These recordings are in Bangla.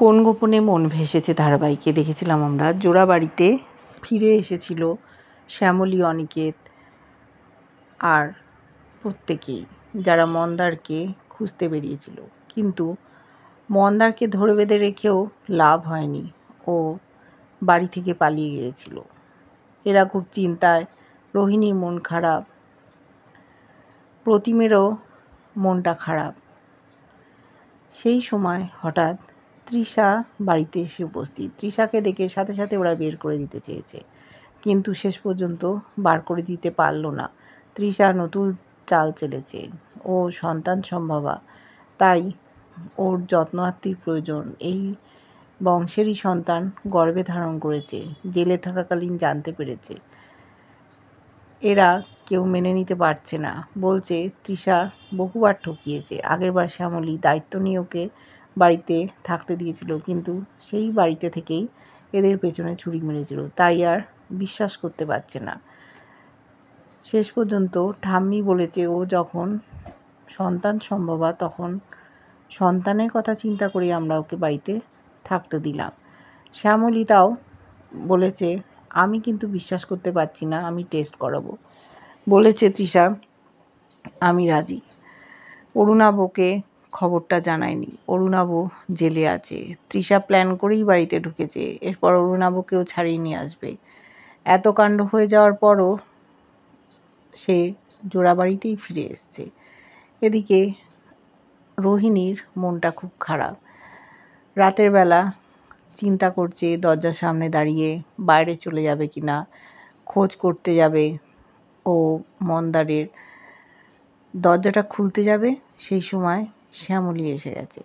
কোন গোপনে মন ভেসেছে ধারাবাহিকে দেখেছিলাম আমরা জোড়াবাড়িতে ফিরে এসেছিল শ্যামলী, অনিকেত আর প্রত্যেকেই, যারা মন্দারকে খুঁজতে বেরিয়েছিল। কিন্তু মন্দারকে ধরে বেঁধে রেখেও লাভ হয়নি, ও বাড়ি থেকে পালিয়ে গিয়েছিল। এরা খুব চিন্তায়, রোহিণীর মন খারাপ, প্রতিমেরও মনটা খারাপ। সেই সময় হঠাৎ তৃষা বাড়িতে এসে উপস্থিত। তৃষাকে দেখে সাথে সাথে ওরা বের করে দিতে চেয়েছে, কিন্তু শেষ পর্যন্ত বার করে দিতে পারল না। তৃষা নতুন চাল চেলেছে, ও সন্তান সম্ভবা, তাই ওর যত্নআত্তির প্রয়োজন। এই বংশেরই সন্তান গর্ভে ধারণ করেছে, জেলে থাকাকালীন জানতে পেরেছে। এরা কেউ মেনে নিতে পারছে না, বলছে তৃষা বহুবার ঠকিয়েছে। আগেরবার শ্যামলী দায়িত্ব নিয়ে ওকে বাড়িতে থাকতে দিয়েছিল, কিন্তু সেই বাড়িতে থেকেই এদের পেছনে ছুরি মেরেছিল, তাই আর বিশ্বাস করতে পারছে না। শেষ পর্যন্ত ঠাম্মি বলেছে ও যখন সন্তান সম্ভবা, তখন সন্তানের কথা চিন্তা করে আমরা ওকে বাড়িতে থাকতে দিলাম। শ্যামলী তাও বলেছে আমি কিন্তু বিশ্বাস করতে পারছি না, আমি টেস্ট করাবো। বলেছে তৃষা আমি রাজি। অরুণাবকে খবরটা জানায়নি, অরুণাব জেলে আছে। তৃষা প্ল্যান করেই বাড়িতে ঢুকেছে, এরপর অরুণাবকেও ছাড়িয়ে নিয়ে আসবে। এত কাণ্ড হয়ে যাওয়ার পরও সে জোড়াবাড়িতেই ফিরে এসছে। এদিকে রোহিণীর মনটা খুব খারাপ। রাতের বেলা চিন্তা করছে দরজার সামনে দাঁড়িয়ে বাইরে চলে যাবে কিনা, খোঁজ করতে যাবে। ও মন্দারের দরজাটা খুলতে যাবে, সেই সময় শ্যামলী এসে গেছে।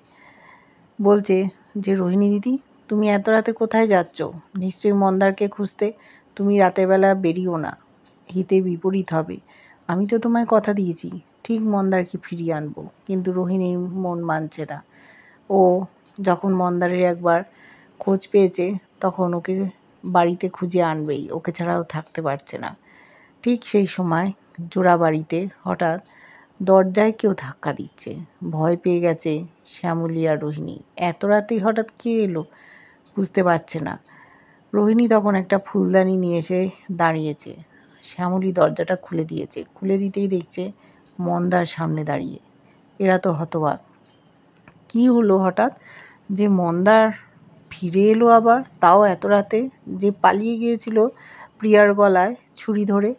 বলছে যে রোহিণী দিদি, তুমি এত রাতে কোথায় যাচ্ছ? নিশ্চয়ই মন্দারকে খুঁজতে। তুমি রাতের বেলা বেরিও না, হিতে বিপরীত হবে। আমি তো তোমায় কথা দিয়েছি ঠিক মন্দারকে ফিরিয়ে আনবো, কিন্তু রোহিণীর মন মানছে না। ও যখন মন্দারের একবার খোঁজ পেয়েছে, তখন ওকে বাড়িতে খুঁজে আনবেই, ওকে ছাড়াও থাকতে পারছে না। ঠিক সেই সময় জোড়াবাড়িতে হঠাৎ দরজায় কেউ ধাক্কা দিচ্ছে। ভয় পেয়ে গেছে শ্যামলী আর রোহিণী। এত রাতেই হঠাৎ কে এলো বুঝতে পারছে না। রোহিণী তখন একটা ফুলদানি নিয়ে এসে দাঁড়িয়েছে। শ্যামলী দরজাটা খুলে দিয়েছে, খুলে দিতেই দেখছে মন্দার সামনে দাঁড়িয়ে। এরা তো হতবাক, কি হলো হঠাৎ যে মন্দার ফিরে এলো আবার, তাও এত রাতে, যে পালিয়ে গিয়েছিল প্রিয়ার গলায় ছুরি ধরে।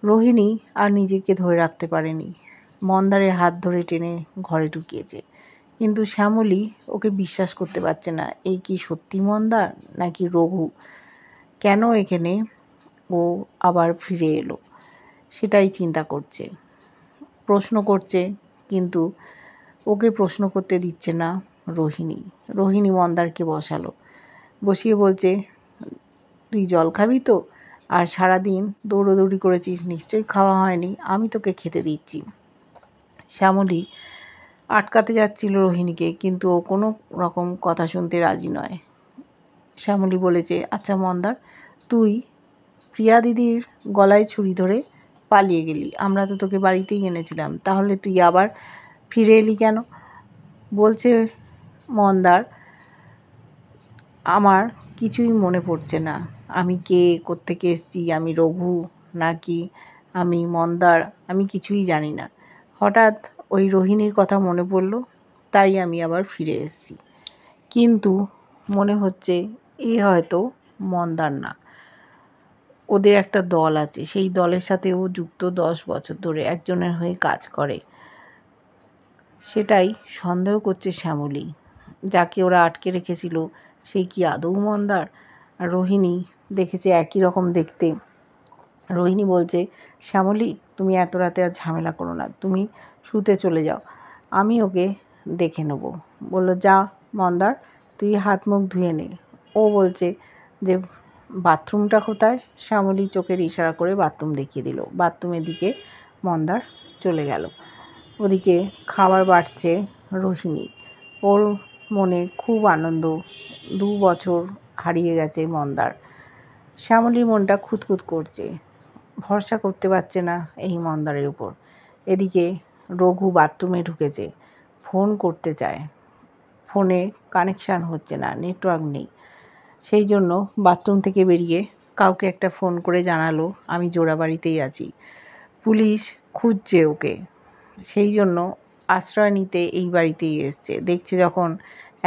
রোহিণী আর নিজেকে ধরে রাখতে পারেনি, মন্দারের হাত ধরে টেনে ঘরে ঢুকিয়েছে। কিন্তু শ্যামলী ওকে বিশ্বাস করতে পারছে না, এই কি সত্যি মন্দার নাকি রঘু? কেন এখানে ও আবার ফিরে এলো সেটাই চিন্তা করছে, প্রশ্ন করছে, কিন্তু ওকে প্রশ্ন করতে দিচ্ছে না রোহিণী। রোহিণী মন্দারকে বসিয়ে বলছে তুই জল খাবি তো? আর সারাদিন দৌড়োদৌড়ি করেছিস, নিশ্চয়ই খাওয়া হয়নি, আমি তোকে খেতে দিচ্ছি। শ্যামলী আটকাতে যাচ্ছিল রোহিণীকে, কিন্তু ও কোনো রকম কথা শুনতে রাজি নয়। শ্যামলী বলেছে আচ্ছা মন্দার, তুই প্রিয়া দিদির গলায় ছুরি ধরে পালিয়ে গেলি, আমরা তো তোকে বাড়িতেই এনেছিলাম, তাহলে তুই আবার ফিরে এলি কেন? বলছে মন্দার আমার কিছুই মনে পড়ছে না, আমি কে, কোত্থেকে এসেছি, আমি রঘু নাকি আমি মন্দার, আমি কিছুই জানি না। হঠাৎ ওই রোহিণীর কথা মনে পড়ল, তাই আমি আবার ফিরে এসেছি। কিন্তু মনে হচ্ছে এ হয়তো মন্দার না, ওদের একটা দল আছে, সেই দলের সাথে ও যুক্ত, 10 বছর ধরে একজনের হয়ে কাজ করে। সেটাই সন্দেহ করছে শ্যামলী। যাকে ওরা আটকে রেখেছিল সেই কি আদৌ মন্দার? আর রোহিণী দেখেছে একই রকম দেখতে। রোহিণী বলছে শ্যামলী, তুমি এত রাতে আর ঝামেলা করো না, তুমি শুতে চলে যাও, আমি ওকে দেখে নেবো। বলল যা মন্দার, তুই হাত মুখ ধুয়ে নে। ও বলছে যে বাথরুমটা কোথায়? শ্যামলী চোখের ইশারা করে বাথরুম দেখিয়ে দিল। বাথরুমের দিকে মন্দার চলে গেল। ওদিকে খাবার বাড়ছে রোহিণী, ওর মনে খুব আনন্দ, 2 বছর হারিয়ে গেছে মন্দার। শ্যামলীর মনটা খুঁতখুত করছে, ভরসা করতে পারছে না এই মন্দারের উপর। এদিকে রঘু বাথরুমে ঢুকেছে, ফোন করতে চায়, ফোনে কানেকশান হচ্ছে না, নেটওয়ার্ক নেই। সেই জন্য বাথরুম থেকে বেরিয়ে কাউকে একটা ফোন করে জানালো আমি জোড়াবাড়িতেই আছি, পুলিশ খুঁজছে ওকে। সেই জন্য আশ্রয় নিতে এই বাড়িতেই এসছে। দেখছে যখন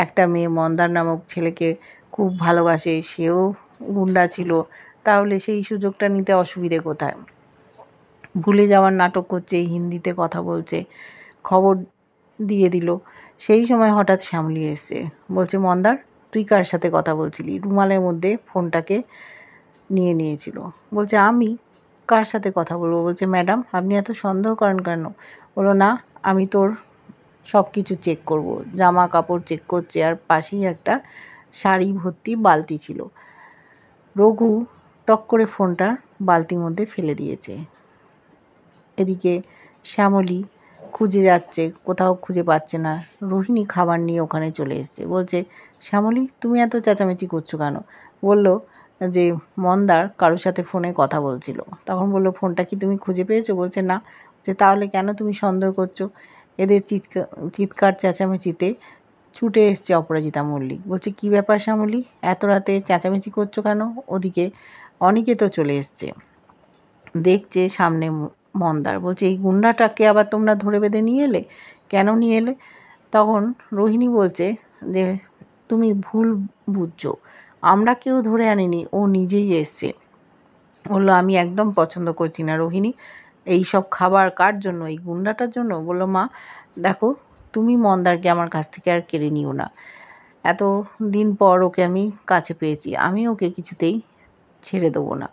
একটা মেয়ে মন্দার নামক ছেলেকে খুব ভালোবাসে, সেও গুন্ডা ছিল, তাহলে সেই সুযোগটা নিতে অসুবিধে কোথায়? ভুলে যাওয়ার নাটক করছে, হিন্দিতে কথা বলছে, খবর দিয়ে দিল। সেই সময় হঠাৎ শ্যামলী এসছে, বলছে মন্দার তুই কার সাথে কথা বলছিলি? রুমালের মধ্যে ফোনটাকে নিয়ে নিয়েছিল। বলছে আমি কার সাথে কথা বলবো? বলছে ম্যাডাম আপনি এত সন্দেহ করেন কেন? বললো না, আমি তোর সব কিছু চেক করব। জামা কাপড় চেক করছে, আর পাশেই একটা শাড়ি ভর্তি বালতি ছিল। রঘু টক করে ফোনটা বালতির মধ্যে ফেলে দিয়েছে। এদিকে শ্যামলী খুঁজে যাচ্ছে, কোথাও খুঁজে পাচ্ছে না। রোহিণী খাবার নিয়ে ওখানে চলে এসছে, বলছে শ্যামলী তুমি এত চেঁচামেচি করছো কেন? বলল যে মন্দার কারোর সাথে ফোনে কথা বলছিল। তখন বলল ফোনটা কি তুমি খুঁজে পেয়েছো? বলছে না। যে তাহলে কেন তুমি সন্দেহ করছো? এদের চিৎকার চেঁচামেচিতে ছুটে এসছে অপরাজিতা মল্লিক। বলছে কী ব্যাপার শ্যামলী, এত রাতে চেঁচামেচি করছো কেন? ওদিকে অনিকেত চলে এসছে, দেখছে সামনে মন্দার। বলছে এই গুন্ডাটাকে আবার তোমরা ধরে বেঁধে নিয়ে এলে? কেন নিয়ে এলে? তখন রোহিণী বলছে যে তুমি ভুল বুঝছো, আমরা কেউ ধরে আনিনি, ও নিজেই এসছে। বললো আমি একদম পছন্দ করছি না রোহিণী, এই সব খাবার কার জন্য? এই গুন্ডাটার জন্য? বললো মা দেখো, তুমি মন্দারকে আমার কাছ থেকে আর কেড়ে নিও না। এত দিন পর ওকে আমি কাছে পেয়েছি, আমি ওকে কিছুতেই ছেড়ে দেবো না।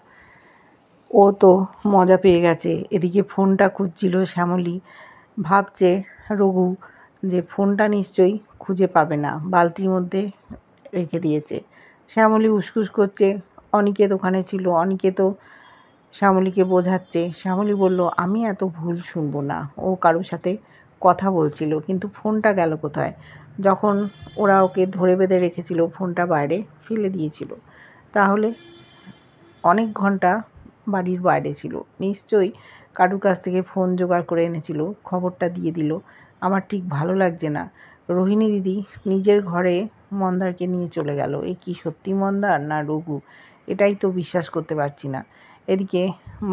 ও তো মজা পেয়ে গেছে। এদিকে ফোনটা খুঁজছিল শ্যামলী, ভাবছে রঘু যে ফোনটা নিশ্চয়ই খুঁজে পাবে না, বালতির মধ্যে রেখে দিয়েছে। শ্যামলী উসকুস করছে, অনিকেত ওখানে ছিল, অনিকেত শ্যামলীকে বোঝাচ্ছে। শ্যামলী বলল আমি এত ভুল শুনবো না, ও কারোর সাথে কথা বলছিল, কিন্তু ফোনটা গেল কোথায়? যখন ওরা ওকে ধরে বেঁধে রেখেছিল ফোনটা বাইরে ফেলে দিয়েছিল, তাহলে অনেক ঘন্টা বাড়ির বাইরে ছিল, নিশ্চয়ই কারুর কাছ থেকে ফোন জোগাড় করে এনেছিল, খবরটা দিয়ে দিল। আমার ঠিক ভালো লাগছে না। রোহিণী দিদি নিজের ঘরে মন্দারকে নিয়ে চলে গেল, এ কি সত্যি মন্দার না রঘু? এটাই তো বিশ্বাস করতে পারছি না। এদিকে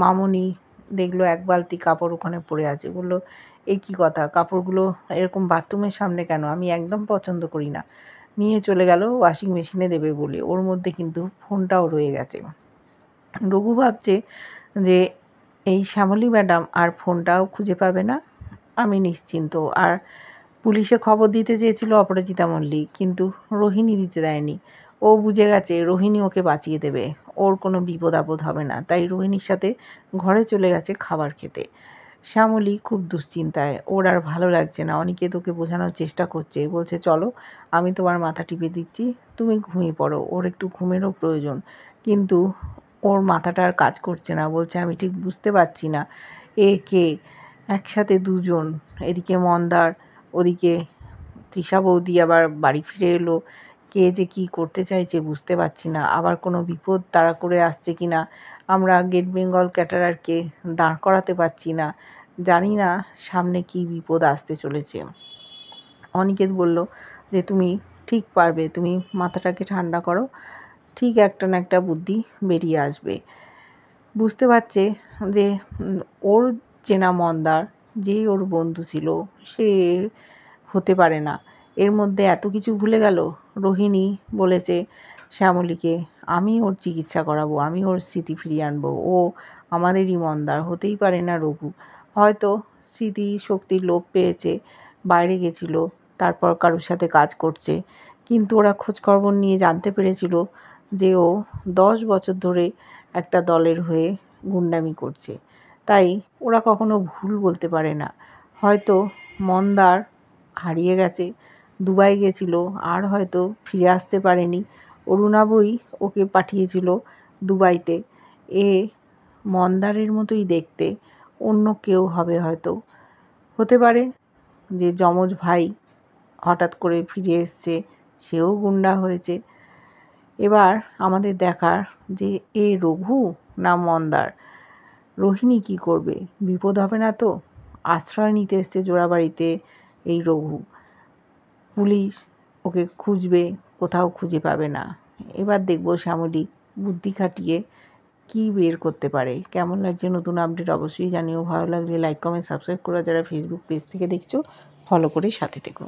মামনি দেখলো এক বালতি কাপড় ওখানে পড়ে আছে, বলল এ কী কথা, কাপড়গুলো এরকম বাথরুমের সামনে কেন? আমি একদম পছন্দ করি না। নিয়ে চলে গেল ওয়াশিং মেশিনে দেবে বলে, ওর মধ্যে কিন্তু ফোনটাও রয়ে গেছে। রঘু ভাবছে যে এই শ্যামলী ম্যাডাম আর ফোনটাও খুঁজে পাবে না, আমি নিশ্চিন্ত। আর পুলিশে খবর দিতে চেয়েছিল অপরাজিতা মল্লিক, কিন্তু রোহিণী দিতে দেয়নি। ও বুঝে গেছে রোহিণী ওকে বাঁচিয়ে দেবে, ওর কোনো বিপদ আপদ হবে না, তাই রোহিণীর সাথে ঘরে চলে গেছে খাবার খেতে। শ্যামলী খুব দুশ্চিন্তায়, ওর আর ভালো লাগছে না। অনেকে তোকে বোঝানোর চেষ্টা করছে, বলছে চলো আমি তোমার মাথা টিপে দিচ্ছি, তুমি ঘুমিয়ে পড়ো, ওর একটু ঘুমেরও প্রয়োজন। কিন্তু ওর মাথাটা আর কাজ করছে না, বলছে আমি ঠিক বুঝতে পারছি না এ কে, একসাথে দুজন, এদিকে মন্দার, ওদিকে তৃষা বৌদি আবার বাড়ি ফিরে এলো, কে যে কী করতে চাইছে বুঝতে পারছি না। আবার কোনো বিপদ তাড়া করে আসছে কি না, আমরা গেট বেঙ্গল ক্যাটারারকে দাঁড় করাতে পারছি না, জানি না সামনে কী বিপদ আসতে চলেছে। অনিকেত বলল যে তুমি ঠিক পারবে, তুমি মাথাটাকে ঠান্ডা করো, ঠিক একটা না একটা বুদ্ধি বেরিয়ে আসবে। বুঝতে পারছে যে ওর চেনা মন্দার, যেই ওর বন্ধু ছিল, সে হতে পারে না। এর মধ্যে এত কিছু ভুলে গেল। রোহিণী বলেছে শ্যামলীকে আমি ওর চিকিৎসা করাবো, আমি ওর স্মৃতি ফিরিয়ে আনবো, ও আমাদেরই মন্দার, হতেই পারে না রঘু। হয়তো স্মৃতি শক্তির লোভ পেয়েছে, বাইরে গেছিল, তারপর কারোর সাথে কাজ করছে, কিন্তু ওরা খোঁজখবর নিয়ে জানতে পেরেছিল যে ও 10 বছর ধরে একটা দলের হয়ে গুন্ডামি করছে। তাই ওরা কখনো ভুল বলতে পারে না। হয়তো মন্দার হারিয়ে গেছে, দুবাই গেছিল, আর হয়তো ফিরে আসতে পারেনি। অরুণাবই ওকে পাঠিয়েছিল দুবাইতে। এ মন্দারের মতোই দেখতে, অন্য কেউ হবে হয়তো। হতে পারে যে যমজ ভাই হঠাৎ করে ফিরে এসছে, সেও গুন্ডা হয়েছে। এবার আমাদের দেখার যে এ রঘু না মন্দার। রোহিণী কী করবে? বিপদ হবে না তো? আশ্রয় নিতে এসছে জোড়াবাড়িতে এই রঘু। পুলিশ ওকে খুঁজবে, কোথাও খুঁজে পাবে না। এবার দেখব শ্যামলী বুদ্ধি খাটিয়ে কি বের করতে পারে। কেমন লাগছে নতুন আপডেট অবশ্যই জানিও। ভালো লাগলে লাইক, কমেন্ট, সাবস্ক্রাইব করে যারা ফেসবুক পেজ থেকে দেখছো ফলো করে সাথে থেকো।